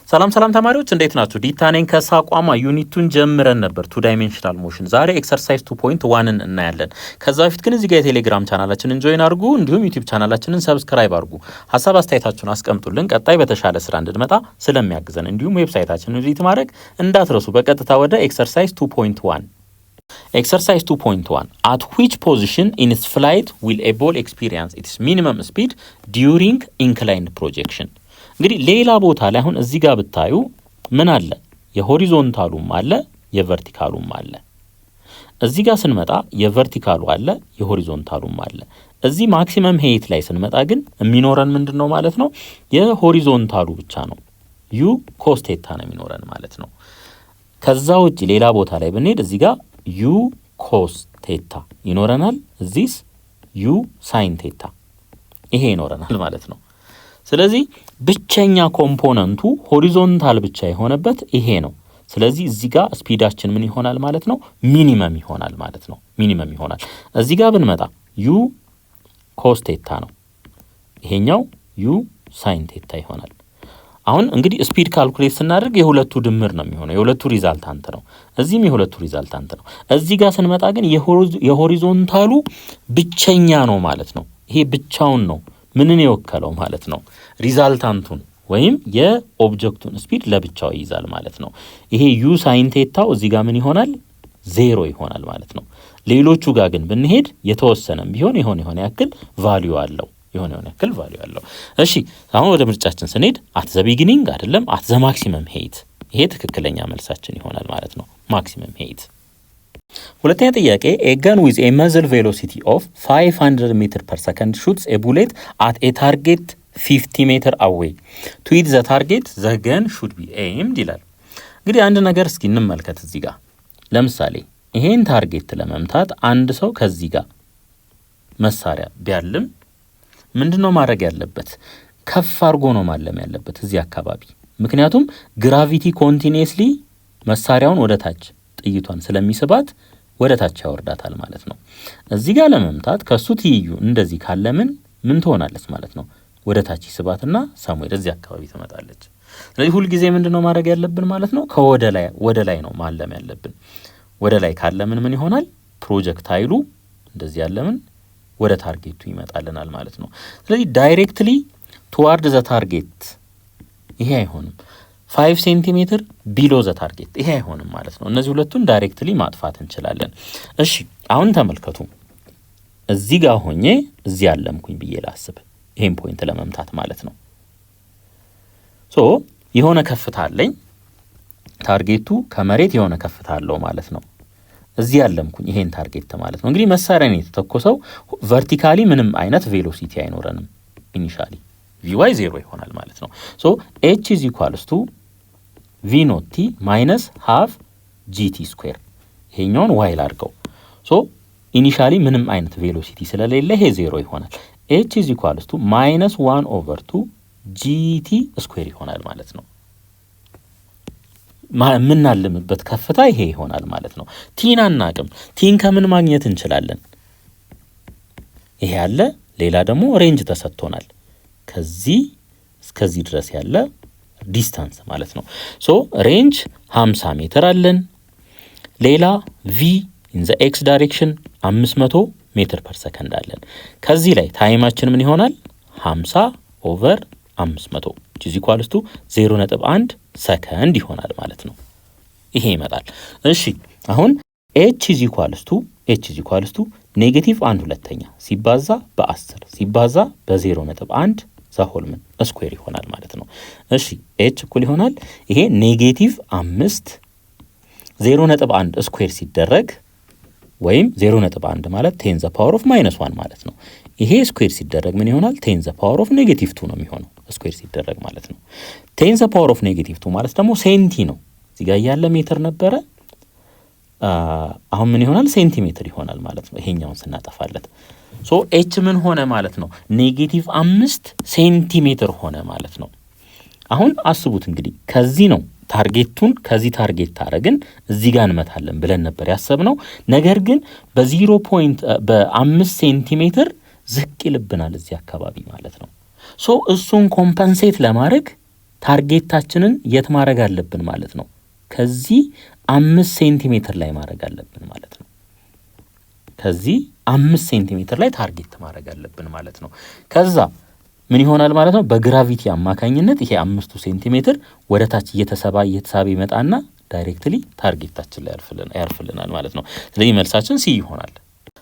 ሰላም ተማሪዎች እንዴት ናችሁ? ዲታኔን ከሳቋማ ዩኒቱን ጀምረን ነበር 2 ዳይሜንሽናል ሞሽን። ዛሬ ኤክሰርሳይዝ 2.1ን እናያለን። ከዛ በፊት ግን እዚህ ጋር የቴሌግራም ቻናላችንን ጆይን አድርጉ፣ እንዲሁም ዩቲዩብ ቻናላችንን ሰብስክራይብ አድርጉ። ሀሳብ አስተያየታችሁን አስቀምጡልን፣ ቀጣይ በተሻለ ስራ እንድንመጣ ስለሚያግዘን። እንዲሁም ዌብሳይታችንን ቪዚት ማድረግ እንዳትረሱ። በቀጥታ ወደ ኤክሰርሳይዝ 2.1 Exercise 2.1 At which position in its flight will a ball experience its minimum speed during inclined projection? እንግዲህ ሌላ ቦታ ላይ አሁን እዚህ ጋር ብታዩ ምን አለ? የሆሪዞንታሉም አለ የቨርቲካሉም አለ። እዚህ ጋር ስንመጣ የቨርቲካሉ አለ የሆሪዞንታሉም አለ። እዚህ ማክሲመም ሄይት ላይ ስንመጣ ግን የሚኖረን ምንድነው ማለት ነው? የሆሪዞንታሉ ብቻ ነው። ዩ ኮስ ቴታ ነው የሚኖረን ማለት ነው። ከዛ ውጪ ሌላ ቦታ ላይ ብንሄድ እዚህ ጋር ዩ ኮስ ቴታ ይኖረናል። እዚህስ ዩ ሳይን ቴታ ይሄ ይኖረናል ማለት ነው። ስለዚህ ብቸኛ ኮምፖነንቱ ሆሪዞንታል ብቻ የሆነበት ይሄ ነው። ስለዚህ እዚህ ጋር ስፒዳችን ምን ይሆናል ማለት ነው? ሚኒመም ይሆናል ማለት ነው። ሚኒመም ይሆናል። እዚህ ጋር ብንመጣ ዩ ኮስ ቴታ ነው፣ ይሄኛው ዩ ሳይን ቴታ ይሆናል። አሁን እንግዲህ ስፒድ ካልኩሌት ስናደርግ የሁለቱ ድምር ነው የሚሆነው፣ የሁለቱ ሪዛልታንት ነው። እዚህም የሁለቱ ሪዛልታንት ነው። እዚህ ጋር ስንመጣ ግን የሆሪዞንታሉ ብቸኛ ነው ማለት ነው። ይሄ ብቻውን ነው ምንን የወከለው ማለት ነው? ሪዛልታንቱን ወይም የኦብጀክቱን ስፒድ ለብቻው ይይዛል ማለት ነው። ይሄ ዩ ሳይን ቴታው እዚህ ጋር ምን ይሆናል? ዜሮ ይሆናል ማለት ነው። ሌሎቹ ጋር ግን ብንሄድ የተወሰነም ቢሆን የሆነ ያክል ቫልዩ አለው፣ የሆነ ያክል ቫልዩ አለው። እሺ አሁን ወደ ምርጫችን ስንሄድ አት ዘ ቢጊኒንግ አይደለም አት ዘ ማክሲመም ሄይት፣ ይሄ ትክክለኛ መልሳችን ይሆናል ማለት ነው። ማክሲመም ሄይት። ሁለተኛ ጥያቄ ኤ ገን ዊዝ ኤ መዝል ቬሎሲቲ ኦፍ 500 ሜትር ፐር ሰከንድ ሹትስ ኤ ቡሌት አት ኤ ታርጌት 50 ሜትር አዌይ ቱ ሂት ዘ ታርጌት ዘ ገን ሹድ ቢ ኤምድ ይላል። እንግዲህ አንድ ነገር እስኪ እንመልከት። እዚህ ጋር ለምሳሌ ይሄን ታርጌት ለመምታት አንድ ሰው ከዚህ ጋር መሳሪያ ቢያልም ምንድነው ማድረግ ያለበት? ከፍ አድርጎ ነው ማለም ያለበት እዚህ አካባቢ። ምክንያቱም ግራቪቲ ኮንቲኒየስሊ መሳሪያውን ወደ ታች ጥይቷን ስለሚስባት ወደ ታች ያወርዳታል ማለት ነው። እዚህ ጋር ለመምታት ከሱ ትይዩ እንደዚህ ካለምን ምን ትሆናለች ማለት ነው? ወደ ታች ይስባትና ሳሙኤል እዚህ አካባቢ ትመጣለች። ስለዚህ ሁሉ ጊዜ ምንድነው ማድረግ ያለብን ማለት ነው? ወደ ላይ ነው ማለም ያለብን። ወደ ላይ ካለምን ምን ይሆናል? ፕሮጀክታይሉ እንደዚህ ያለምን ወደ ታርጌቱ ይመጣልናል ማለት ነው። ስለዚህ ዳይሬክትሊ ቱዋርድ ዘ ታርጌት ይሄ አይሆንም። 5 ሴንቲሜትር ቢሎ ዘ ታርጌት ይሄ አይሆንም ማለት ነው። እነዚህ ሁለቱን ዳይሬክትሊ ማጥፋት እንችላለን። እሺ አሁን ተመልከቱ። እዚህ ጋር ሆኜ እዚህ ያለምኩኝ ብዬ ላስብ፣ ይሄን ፖይንት ለመምታት ማለት ነው። ሶ የሆነ ከፍታ አለኝ፣ ታርጌቱ ከመሬት የሆነ ከፍታ አለው ማለት ነው። እዚህ ያለምኩኝ ይሄን ታርጌት ማለት ነው። እንግዲህ መሳሪያን የተተኮሰው ቨርቲካሊ ምንም አይነት ቬሎሲቲ አይኖረንም። ኢኒሻሊ ቪዋይ 0 ይሆናል ማለት ነው። ሶ ኤች ኢዝ ኢኳልስ ቱ ቪ ኖት ቲ ማይነስ ሃፍ ጂቲ ስኩዌር። ይሄኛውን ዋይ ላድርገው። ሶ ኢኒሻሊ ምንም አይነት ቬሎሲቲ ስለሌለ ይሄ 0 ይሆናል። ኤች ኢዝ ኢኳልስ ቱ ማይነስ 1/2 ጂቲ ስኩዌር ይሆናል ማለት ነው። ምናልምበት ከፍታ ይሄ ይሆናል ማለት ነው። ቲን አናቅም። ቲን ከምን ማግኘት እንችላለን? ይሄ ያለ ሌላ ደግሞ ሬንጅ ተሰጥቶናል። ከዚህ እስከዚህ ድረስ ያለ ዲስታንስ ማለት ነው። ሶ ሬንጅ 50 ሜትር አለን። ሌላ ቪ ኢን ዘ ኤክስ ዳይሬክሽን 500 ሜትር ፐር ሰከንድ አለን። ከዚህ ላይ ታይማችን ምን ይሆናል? 50/500 ኢዝ ኢኳልስ ቱ 0.1 ሰከንድ ይሆናል ማለት ነው። ይሄ ይመጣል። እሺ አሁን ኤች ኢዝ ኢኳልስ ቱ ኔጌቲቭ 1/2 ሲባዛ በ10 ሲባዛ በ0.1 ዘሆልምን ስኩዌር ይሆናል ማለት ነው። እሺ ኤች እኩል ይሆናል ይሄ ኔጌቲቭ 5 0.1 ስኩዌር ሲደረግ ወይም 0.1 ማለት 10 ዘ ፓወር ኦፍ -1 ማለት ነው። ይሄ ስኩዌር ሲደረግ ምን ይሆናል? 10 ዘ ፓወር ኦፍ -2 ነው የሚሆነው ስኩዌር ሲደረግ ማለት ነው። 10 ዘ ፓወር ኦፍ -2 ማለት ደግሞ ሴንቲ ነው። እዚህ ጋር ያለ ሜትር ነበረ፣ አሁን ምን ይሆናል? ሴንቲሜትር ይሆናል ማለት ነው። ይሄኛውን ስናጠፋለት ሶ ኤች ምን ሆነ ማለት ነው? ኔጌቲቭ 5 ሴንቲሜትር ሆነ ማለት ነው። አሁን አስቡት እንግዲህ ከዚህ ነው ታርጌቱን ከዚህ ታርጌት ታረግን እዚህ ጋር እንመታለን ብለን ነበር ያሰብነው። ነገር ግን በ5 ሴንቲሜትር ዝቅ ይልብናል እዚህ አካባቢ ማለት ነው። ሶ እሱን ኮምፐንሴት ለማድረግ ታርጌታችንን የት ማድረግ አለብን ማለት ነው? ከዚህ 5 ሴንቲሜትር ላይ ማድረግ አለብን ማለት ነው። ከዚህ 5 ሴንቲሜትር ላይ ታርጌት ማድረግ አለብን ማለት ነው። ከዛ ምን ይሆናል ማለት ነው? በግራቪቲ አማካኝነት ይሄ 5 ሴንቲሜትር ወደ ታች እየተሳበ ይመጣና ዳይሬክትሊ ታርጌታችን ላይ ያርፍልናል ማለት ነው። ስለዚህ መልሳችን ሲ ይሆናል።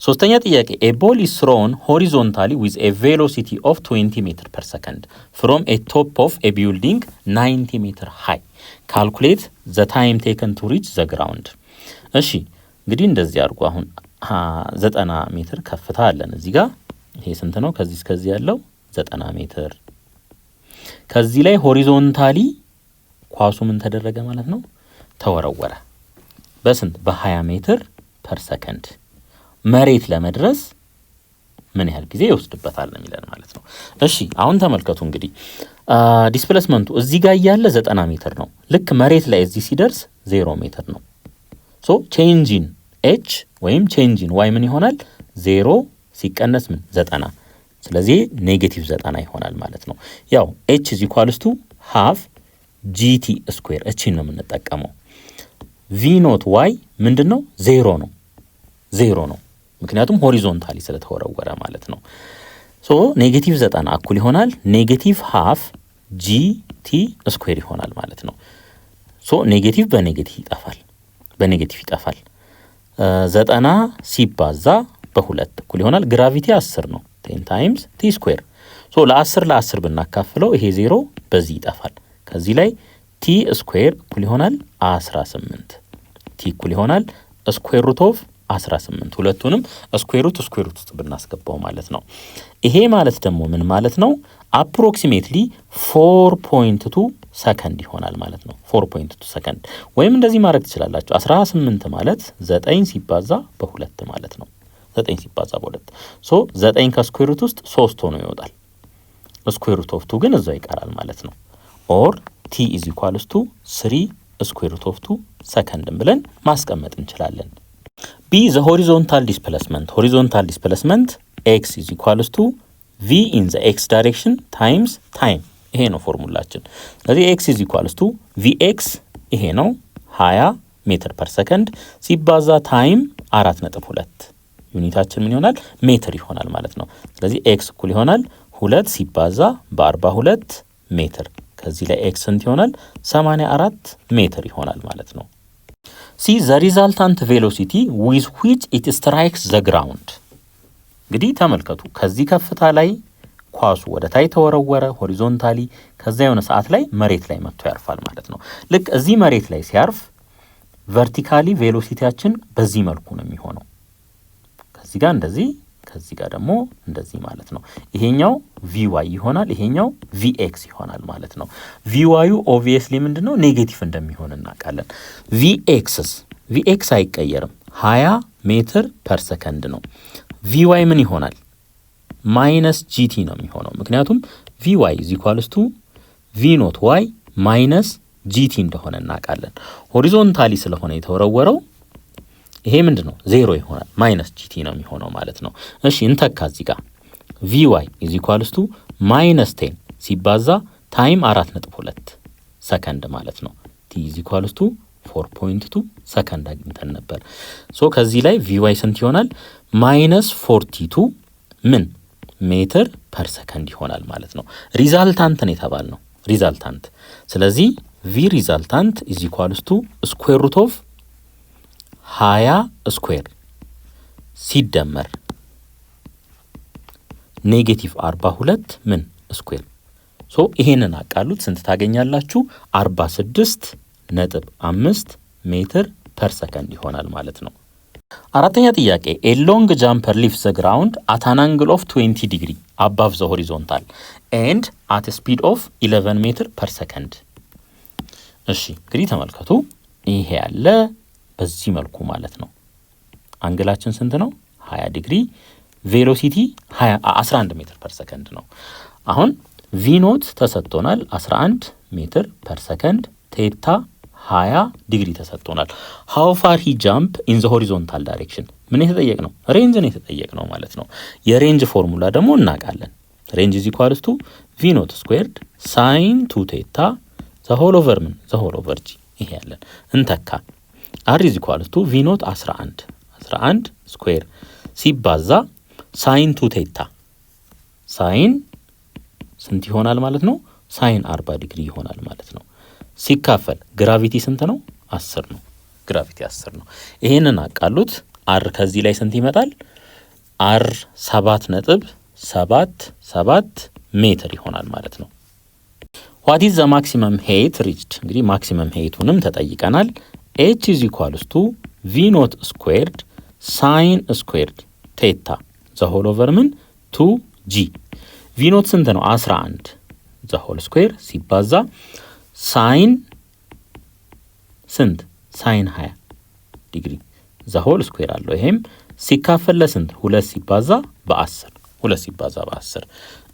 ሶስተኛ ጥያቄ a ball is thrown horizontally with a velocity of 20 meter per second from a top of a building 90 meter high. Calculate the time taken to reach the ground. እሺ እንግዲህ እንደዚህ አድርጉ። አሁን 90 ሜትር ከፍታ አለን እዚህ ጋር። ይሄ ስንት ነው? ከዚህ እስከዚህ ያለው 90 ሜትር። ከዚህ ላይ ሆሪዞንታሊ ኳሱ ምን ተደረገ ማለት ነው? ተወረወረ። በስንት? በ20 ሜትር ፐር ሰከንድ። መሬት ለመድረስ ምን ያህል ጊዜ ይወስድበታል ነው የሚለን ማለት ነው። እሺ አሁን ተመልከቱ እንግዲህ ዲስፕሌስመንቱ እዚህ ጋር ያለ 90 ሜትር ነው። ልክ መሬት ላይ እዚህ ሲደርስ 0 ሜትር ነው። ሶ ቼንጂን ኤች ወይም ቼንጂን ዋይ ምን ይሆናል? 0 ሲቀነስ ምን 90። ስለዚህ ኔጌቲቭ 90 ይሆናል ማለት ነው። ያው ኤች ኢዝ ኢኳልስ ቱ ሃፍ ጂቲ ስኩዌር እቺን ነው የምንጠቀመው። ቪ ኖት ዋይ ምንድነው? 0 ነው። 0 ነው ምክንያቱም ሆሪዞንታሊ ስለተወረወረ ማለት ነው። ሶ ኔጌቲቭ 90 እኩል ይሆናል ኔጌቲቭ ሃፍ ጂቲ ስኩዌር ይሆናል ማለት ነው። ሶ ኔጌቲቭ በኔጌቲቭ ይጠፋል፣ በኔጌቲቭ ይጠፋል። 90 ሲባዛ በ2 እኩል ይሆናል ግራቪቲ 10 ነው 10 ታይምስ ቲ ስኩዌር። ሶ ለ10 ብናካፍለው ይሄ 0 በዚህ ይጠፋል። ከዚህ ላይ ቲ ስኩዌር እኩል ይሆናል 18። ቲ እኩል ይሆናል ስኩዌር ሩት ኦፍ 18 ሁለቱንም ስኩዌር ሩት ውስጥ ብናስገባው ማለት ነው። ይሄ ማለት ደግሞ ምን ማለት ነው? አፕሮክሲሜትሊ 4.2 ሰከንድ ይሆናል ማለት ነው። 4.2 ሰከንድ ወይም እንደዚህ ማድረግ ትችላላችሁ። 18 ማለት 9 ሲባዛ በ2 ማለት ነው። 9 ሲባዛ በ2 ሶ 9 ከስኩዌር ሩት ውስጥ 3 ሆኖ ይወጣል። ስኩዌር ሩት ኦፍ 2 ግን እዛው ይቀራል ማለት ነው። ኦር ቲ ኢዝ ኢኳልስ ቱ 3 ስኩዌር ሩት ኦፍ 2 ሰከንድን ብለን ማስቀመጥ እንችላለን። ቢ ዘ ሆሪዞንታል ዲስፕሌስመንት። ሆሪዞንታል ዲስፕሌስመንት ኤክስ ኢዝ ኢኳልስ ቱ ቪ ኢን ዘ ኤክስ ዳይሬክሽን ታይምስ ታይም። ይሄ ነው ፎርሙላችን። ስለዚህ ኤክስ ኢዝ ኢኳልስ ቱ ቪ ኤክስ ይሄ ነው 20 ሜትር ፐር ሰከንድ ሲባዛ ታይም 4.2 ዩኒታችን ምን ይሆናል? ሜትር ይሆናል ማለት ነው። ስለዚህ ኤክስ እኩል ይሆናል 2 ሲባዛ በ42 ሜትር። ከዚህ ላይ ኤክስ ስንት ይሆናል? 84 ሜትር ይሆናል ማለት ነው። ሲ ዘ ሪዛልታንት ቬሎሲቲ ዊዝ ዊች ኢት ስትራይክስ ዘ ግራውንድ። እንግዲህ ተመልከቱ ከዚህ ከፍታ ላይ ኳሱ ወደ ታይ ተወረወረ ሆሪዞንታሊ። ከዛ የሆነ ሰዓት ላይ መሬት ላይ መጥቶ ያርፋል ማለት ነው። ልክ እዚህ መሬት ላይ ሲያርፍ ቨርቲካሊ ቬሎሲቲያችን በዚህ መልኩ ነው የሚሆነው። ከዚህ ጋር እንደዚህ፣ ከዚህ ጋር ደግሞ እንደዚህ ማለት ነው። ይሄኛው ቪዋይ ይሆናል፣ ይሄኛው ቪኤክስ ይሆናል ማለት ነው። ቪዋዩ ኦብቪየስሊ ምንድነው ኔጌቲቭ እንደሚሆን እናውቃለን። ቪኤክስ አይቀየርም 20 ሜትር ፐር ሰከንድ ነው። ቪዋይ ምን ይሆናል? ማይነስ ጂቲ ነው የሚሆነው። ምክንያቱም ቪዋይ ኢዝ ኢኳልስ ቱ ቪ ኖት ዋይ ማይነስ ጂቲ እንደሆነ እናውቃለን። ሆሪዞንታሊ ስለሆነ የተወረወረው ይሄ ምንድነው? 0 ይሆናል ማይነስ ጂቲ ነው የሚሆነው ማለት ነው። እሺ እንተካ እዚህ ጋር ቪዋይ ኢዝ ኢኳልስ ቱ ማይነስ 10 ሲባዛ ታይም 4.2 ሰከንድ ማለት ነው። ቲ ኢዝ ኢኳልስ ቱ 4.2 ሰከንድ አግኝተን ነበር። ሶ ከዚህ ላይ ቪዋይ ስንት ይሆናል? ማይነስ 42 ምን ሜትር ፐር ሰከንድ ይሆናል ማለት ነው። ሪዛልታንት ነው የተባልነው ሪዛልታንት። ስለዚህ ቪ ሪዛልታንት ኢዝ ኢኳልስ ቱ ስኩዌር ሩት ኦፍ 20 ስኩዌር ሲደመር ኔጌቲቭ 42 ምን ስኩዌር። ሶ ይሄንን አቃሉት ስንት ታገኛላችሁ? 46.5 ሜትር ፐር ሰከንድ ይሆናል ማለት ነው። አራተኛ ጥያቄ ኤ ሎንግ ጃምፐር ሊፍስ ዘ ግራውንድ አት አን አንግል ኦፍ 20 ዲግሪ አባቭ ዘ ሆሪዞንታል ኤንድ አት ስፒድ ኦፍ 11 ሜትር ፐር ሰከንድ። እሺ እንግዲህ ተመልከቱ ይሄ ያለ በዚህ መልኩ ማለት ነው። አንግላችን ስንት ነው? 20 ዲግሪ። ቬሎሲቲ 11 ሜትር ፐር ሰከንድ ነው። አሁን ቪ ኖት ተሰጥቶናል 11 ሜትር ፐር ሰከንድ፣ ቴታ 20 ዲግሪ ተሰጥቶናል። ሃው ፋር ሂ ጃምፕ ኢን ዘ ሆሪዞንታል ዳይሬክሽን ምን የተጠየቅ ነው? ሬንጅ ነው የተጠየቅ ነው ማለት ነው። የሬንጅ ፎርሙላ ደግሞ እናውቃለን። ሬንጅ ኢዝ ኢኳልስ ቱ ቪ ኖት ስኩዌርድ ሳይን 2 ቴታ ሆል ኦቨር ምን ሆል ኦቨር ጂ ይሄ ያለን እንተካ r is equal to v ኖት 11 ስኩዌር ሲባዛ ሳይን 2 ቴታ ሳይን ስንት ይሆናል ማለት ነው? ሳይን 40 ዲግሪ ይሆናል ማለት ነው። ሲካፈል ግራቪቲ ስንት ነው? 10 ነው። ግራቪቲ 10 ነው። ይሄንን አቃሉት r ከዚህ ላይ ስንት ይመጣል? r 7.77 ሜትር ይሆናል ማለት ነው። what is the maximum height reached? እንግዲህ ማክሲመም ሄይቱንም ተጠይቀናል። h is equals to v ኖት ስኩዌርድ ሳይን ስኩዌርድ ቴታ the whole over ምን 2g v ኖት ስንት ነው? 11 the whole square ሲባዛ ሳይን ስንት? ሳይን 20 ዲግሪ the whole square አለው። ይሄም ሲካፈል ለስንት? 2 ሲባዛ በ10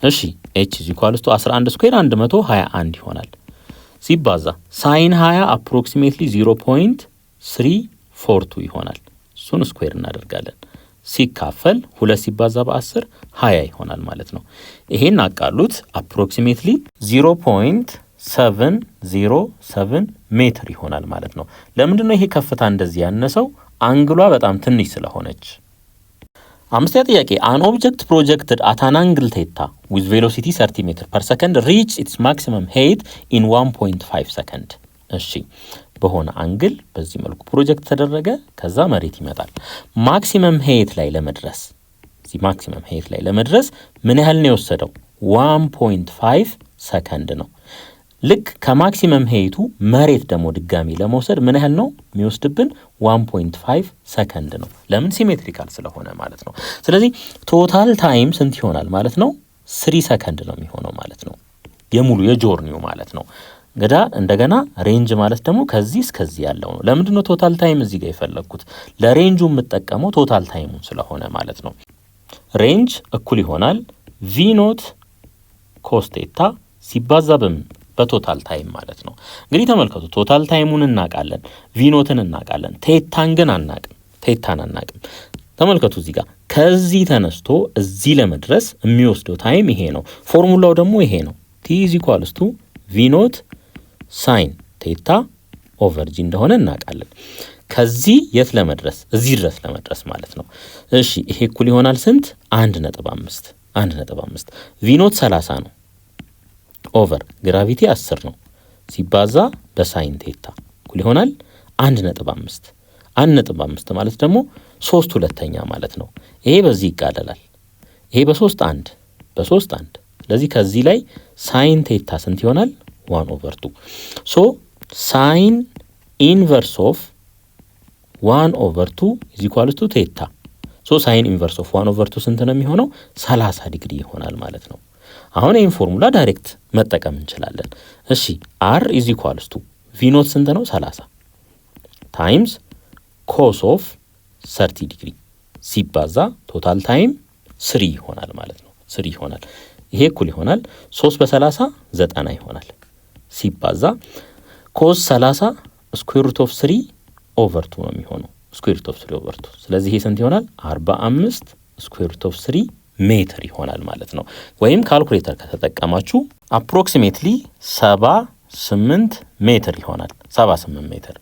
እሺ h is equals to 11 ስኩዌር 121 ይሆናል። ሲባዛ ሳይን 20 approximately 0.342 ይሆናል። እሱን ስኩዌር እናደርጋለን። ሲካፈል 2 ሲባዛ በ10 20 ይሆናል ማለት ነው። ይሄን አቃሉት approximately 0.707 ሜትር ይሆናል ማለት ነው። ለምንድነው ይሄ ከፍታ እንደዚህ ያነሰው? አንግሏ በጣም ትንሽ ስለሆነች። አምስተኛ ጥያቄ an object projected at an angle theta with velocity 30 meter per second reach its maximum height in 1.5 second። እሺ በሆነ አንግል በዚህ መልኩ ፕሮጀክት ተደረገ። ከዛ መሬት ይመጣል። ማክሲመም ሄይት ላይ ለመድረስ ምን ያህል ነው የወሰደው? 1.5 ሰከንድ ነው። ልክ ከማክሲመም ሄይቱ መሬት ደግሞ ድጋሚ ለመውሰድ ምን ያህል ነው የሚወስድብን? 1.5 ሰከንድ ነው። ለምን? ሲሜትሪካል ስለሆነ ማለት ነው። ስለዚህ ቶታል ታይም ስንት ይሆናል ማለት ነው? 3 ሰከንድ ነው የሚሆነው ማለት ነው። የሙሉ የጆርኒው ማለት ነው። እንደገና ሬንጅ ማለት ደግሞ ከዚህ እስከዚህ ያለው ነው። ለምንድነው ቶታል ታይም እዚህ ጋር የፈለኩት? ለሬንጁ የምጠቀመው ቶታል ታይሙን ስለሆነ ማለት ነው። ሬንጅ እኩል ይሆናል v ኖት ኮስ ቴታ ሲባዛ በምን? በቶታል ታይም ማለት ነው። እንግዲህ ተመልከቱ፣ ቶታል ታይሙን እናውቃለን፣ v ኖትን እናውቃለን፣ ቴታን ግን አናውቅም። ተመልከቱ እዚህ ጋር ከዚህ ተነስቶ እዚህ ለመድረስ የሚወስደው ታይም ይሄ ነው። ፎርሙላው ደግሞ ይሄ ነው። t is equals to v ኖት ሳይን ቴታ ኦቨር ጂ እንደሆነ እናውቃለን። ከዚህ የት ለመድረስ? እዚህ ድረስ ለመድረስ ማለት ነው። እሺ ይሄ እኩል ይሆናል ስንት? 1.5 v ኖት 30 ነው ኦቨር ግራቪቲ 10 ነው ሲባዛ በሳይን ቴታ እኩል ይሆናል 1.5 ማለት ደግሞ 3/2 ማለት ነው። ይሄ በዚህ ይቃለላል። ይሄ በ3 1 ስለዚህ ከዚህ ላይ ሳይን ቴታ ስንት ይሆናል? 1/2 ሶ ሳይን ኢንቨርስ ኦፍ 1/2 is equal to ቴታ ሶ ሳይን ኢንቨርስ ኦፍ 1/2 ስንት ነው የሚሆነው? 30 ዲግሪ ይሆናል ማለት ነው። አሁን ይሄን ፎርሙላ ዳይሬክት መጠቀም እንችላለን። እሺ r is equal to v ኖት ስንት ነው? 30 ታይምስ cos of 30 ዲግሪ ሲባዛ ቶታል ታይም 3 ይሆናል ማለት ነው። 3 ይሆናል። ይሄ እኩል ይሆናል 3 በ30 90 ይሆናል ሲባዛ cos 30 ስኩዌር ሩት ኦፍ 3 ኦቨር 2 ነው የሚሆነው። ስኩዌር ሩት ኦፍ 3 ኦቨር 2 ስለዚህ ይሄ ስንት ይሆናል? 45 ስኩዌር ሩት ኦፍ 3 ሜትር ይሆናል ማለት ነው። ወይም ካልኩሌተር ከተጠቀማችሁ አፕሮክሲሜትሊ 78 ሜትር ይሆናል። 78 ሜትር